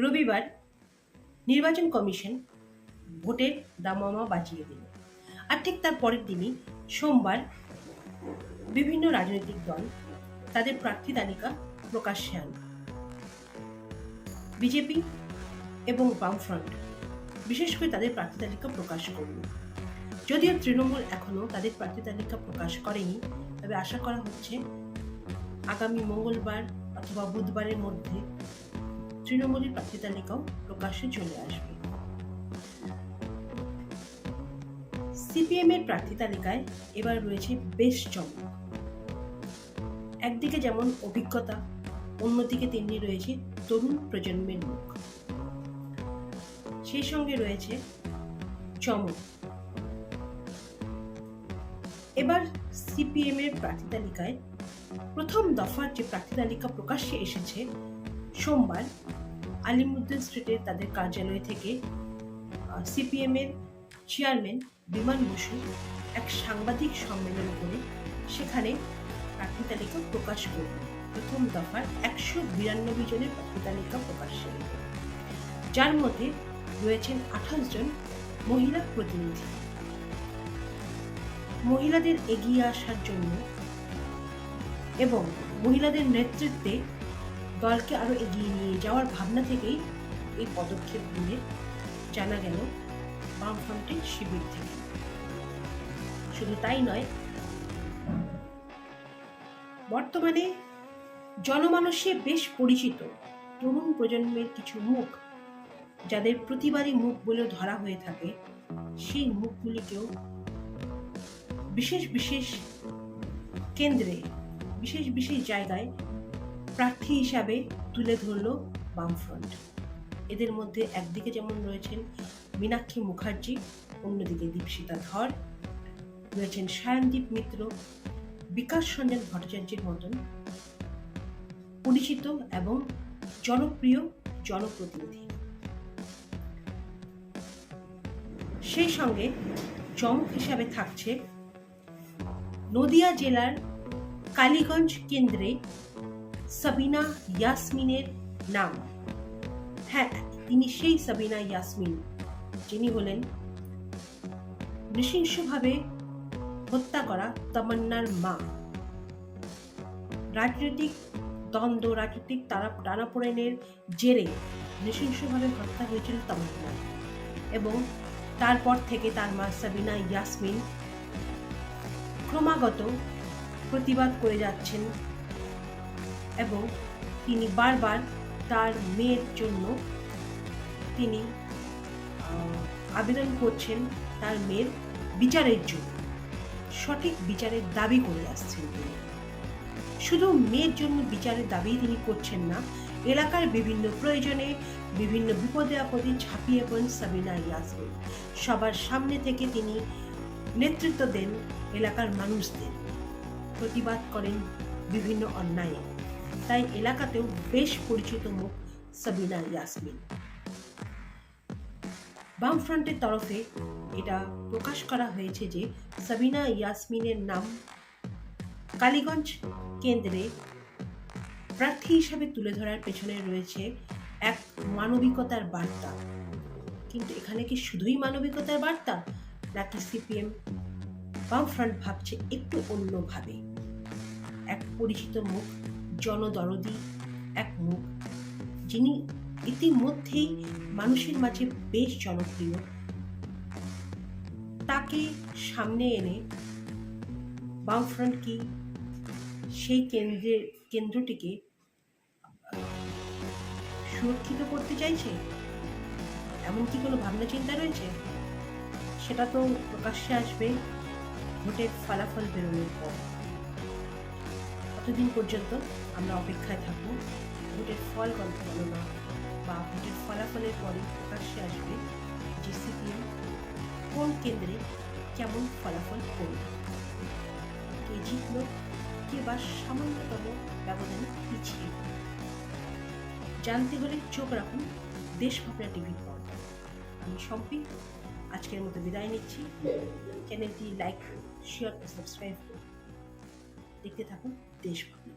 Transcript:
রবিবার নির্বাচন কমিশন ভোটের দামামা বাজিয়ে দিল। আর ঠিক তার পরের দিনই সোমবার বিভিন্ন রাজনৈতিক দল তাদের প্রার্থী তালিকা প্রকাশ্যে আনল। বিজেপি এবং বামফ্রন্ট বিশেষ করে তাদের প্রার্থী তালিকা প্রকাশ করল। যদিও তৃণমূল এখনো তাদের প্রার্থী তালিকা প্রকাশ করেনি, তবে আশা করা হচ্ছে আগামী মঙ্গলবার অথবা বুধবারের মধ্যে তৃণমূলের প্রার্থী তালিকাও প্রকাশ্যে চলে আসবে। সিপিএম এর প্রার্থী তালিকায় এবার রয়েছে বেশ চমক। একদিকে যেমন অভিজ্ঞতা, অন্যদিকে তেমনি রয়েছে তরুণ প্রজন্মের মুখ। সেই সঙ্গে রয়েছে চমক। এবার সিপিএম এর প্রার্থী তালিকায় প্রথম দফার যে প্রার্থী তালিকা প্রকাশ্যে এসেছে, সোমবার আলিমুদ্দিন স্ট্রিটের তাদের কার্যালয় থেকে সিপিএম এর চেয়ারম্যান বিমান বসু এক সাংবাদিক সম্মেলন করে সেখানে প্রার্থী তালিকা প্রকাশ করলেন। প্রথম দফার 192 জনের প্রার্থী তালিকা প্রকাশ্যে, যার মধ্যে রয়েছেন 28 জন মহিলা প্রতিনিধি। মহিলাদের এগিয়ে আসার জন্য এবং মহিলাদের নেতৃত্বে দলকে আরো এগিয়ে নিয়ে যাওয়ার ভাবনা থেকেই এই পদক্ষেপ নিয়ে জানা গেল বামফ্রন্টের শিবির থেকে। শুধু তাই নয়, বর্তমানে জনমানসে বেশ পরিচিত তরুণ প্রজন্মের কিছু মুখ, যাদের প্রতিবাদী মুখ বলে ধরা হয়ে থাকে, সেই মুখগুলিকেও বিশেষ বিশেষ কেন্দ্রে, বিশেষ বিশেষ জায়গায় প্রার্থী হিসাবে তুলে ধরল বামফ্রন্ট। এদের মধ্যে একদিকে যেমন রয়েছেন মীনাক্ষী মুখার্জি, অন্যদিকে দীপশিতা ধর, রয়েছেন সায়নদীপ মিত্র, বিকাশ রঞ্জন ভট্টাচার্যের মতন পরিচিত এবং জনপ্রিয় জনপ্রতিনিধি। সেই সঙ্গে চমক হিসাবে থাকছে নদিয়া জেলার কালীগঞ্জ কেন্দ্রে সাবিনা ইয়াসমিনের নাম। হ্যাঁ, তিনি সেই সাবিনা ইয়াসমিন যিনি হলেন নৃশংসভাবে হত্যা করা তামান্নার মা। রাজনৈতিক দ্বন্দ্ব, রাজনৈতিক টানাপোড়েনের জেরে নৃশংসভাবে হত্যা হয়েছিল তামান্না, এবং তারপর থেকে তার মা সাবিনা ইয়াসমিন ক্রমাগত প্রতিবাদ করে যাচ্ছেন এবং তিনি বারবার তার মেয়ের জন্য তিনি আবেদন করছেন, তার মেয়ের বিচারের জন্য, সঠিক বিচারের দাবি করে আসছেন তিনি। শুধু মেয়ের জন্য বিচারের দাবি তিনি করছেন না, এলাকার বিভিন্ন প্রয়োজনে, বিভিন্ন বিপদে আপদে ঝাঁপিয়ে পড়েন সাবিনা ইয়াসমিন। সবার সামনে থেকে তিনি নেতৃত্ব দেন এলাকার মানুষদের, প্রতিবাদ করেন বিভিন্ন অন্যায়ে। তাই এলাকাতেও বেশ পরিচিত মুখ সাবিনা ইয়াসমিন। বামফ্রন্টের তরফে এটা প্রকাশ করা হয়েছে যে সাবিনা ইয়াসমিনের নাম কালীগঞ্জ কেন্দ্রে প্রার্থী হিসাবে তুলে ধরার পেছনে রয়েছে এক মানবিকতার বার্তা। কিন্তু এখানে কি শুধুই মানবিকতার বার্তা, নাকি সিপিএম বামফ্রন্ট ভাবছে একটু অন্যভাবে? এক পরিচিত মুখ, জনদরদি এক মুখ, যিনি ইতিমধ্যেই মানুষের মাঝে বেশ জনপ্রিয়, তাকে সামনে এনে বামফ্রন্ট কি সেই কেন্দ্রটিকে সুরক্ষিত করতে চাইছে? এমন কি কোনো ভাবনা চিন্তা রয়েছে? সেটা তো প্রকাশ্যে আসবে ভোটের ফলাফল বেরোনোর পর। ততদিন পর্যন্ত আমরা অপেক্ষায় থাকবো। ভোটের ফল গণনা বা ভোটের ফলাফলের পরে প্রকাশ্যে আসবে যে সিপিএম কোন কেন্দ্রে কেমন ফলাফল করবে, কে জিতল, কে বা সামান্যতম ব্যবধানে পিছিয়ে। জানতে হলে চোখ রাখুন দেশভাবনা টিভির পর্দায়। আমি সম্পি আজকের মতো বিদায় নিচ্ছি। চ্যানেলটি লাইক, শেয়ার ও সাবস্ক্রাইব করুন। দেখতে থাকুন দেশভাবনা।